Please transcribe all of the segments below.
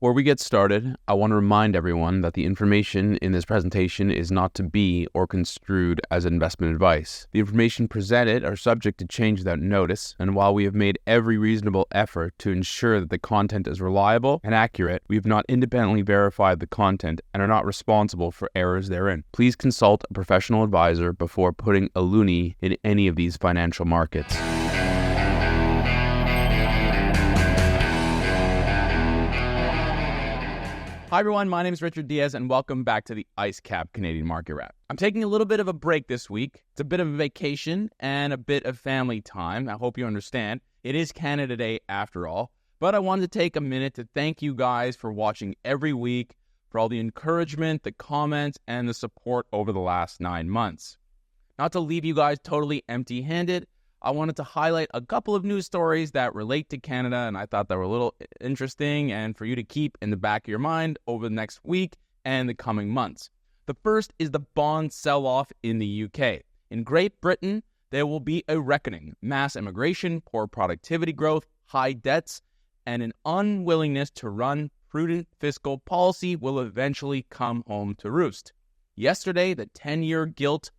Before we get started, I want to remind everyone that the information in this presentation is not to be or construed as investment advice. The information presented are subject to change without notice, and while we have made every reasonable effort to ensure that the content is reliable and accurate, we have not independently verified the content and are not responsible for errors therein. Please consult a professional advisor before putting a loonie in any of these financial markets. Hi everyone, my name is Richard Diaz and welcome back to the IceCap Canadian Market Wrap. I'm taking a little bit of a break this week. It's a bit of a vacation and a bit of family time. I hope you understand. It is Canada Day after all, but I wanted to take a minute to thank you guys for watching every week, for all the encouragement, the comments, and the support over the last 9 months. Not to leave you guys totally empty-handed, I wanted to highlight a couple of news stories that relate to Canada, and I thought they were a little interesting and for you to keep in the back of your mind over the next week and the coming months. The first is the bond sell-off in the UK. In Great Britain, there will be a reckoning. Mass immigration, poor productivity growth, high debts, and an unwillingness to run prudent fiscal policy will eventually come home to roost. Yesterday, the 10-year gilt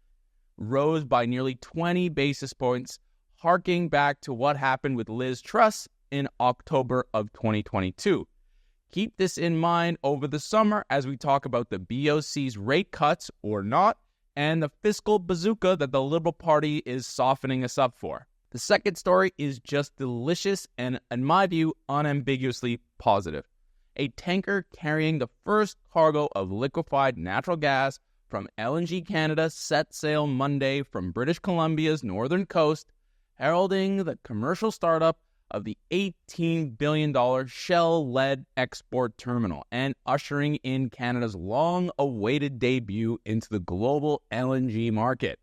rose by nearly 20 basis points, harking back to what happened with Liz Truss in October of 2022. Keep this in mind over the summer as we talk about the BOC's rate cuts or not, and the fiscal bazooka that the Liberal Party is softening us up for. The second story is just delicious and, in my view, unambiguously positive. A tanker carrying the first cargo of liquefied natural gas from LNG Canada set sail Monday from British Columbia's northern coast, heralding the commercial startup of the $18 billion Shell-led export terminal and ushering in Canada's long-awaited debut into the global LNG market.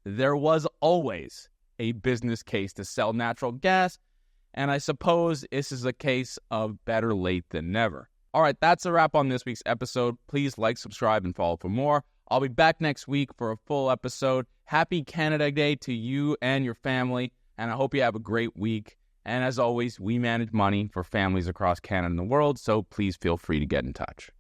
There was always a business case to sell natural gas, and I suppose this is a case of better late than never. All right, that's a wrap on this week's episode. Please like, subscribe, and follow for more. I'll be back next week for a full episode. Happy Canada Day to you and your family, and I hope you have a great week. And as always, we manage money for families across Canada and the world, so please feel free to get in touch.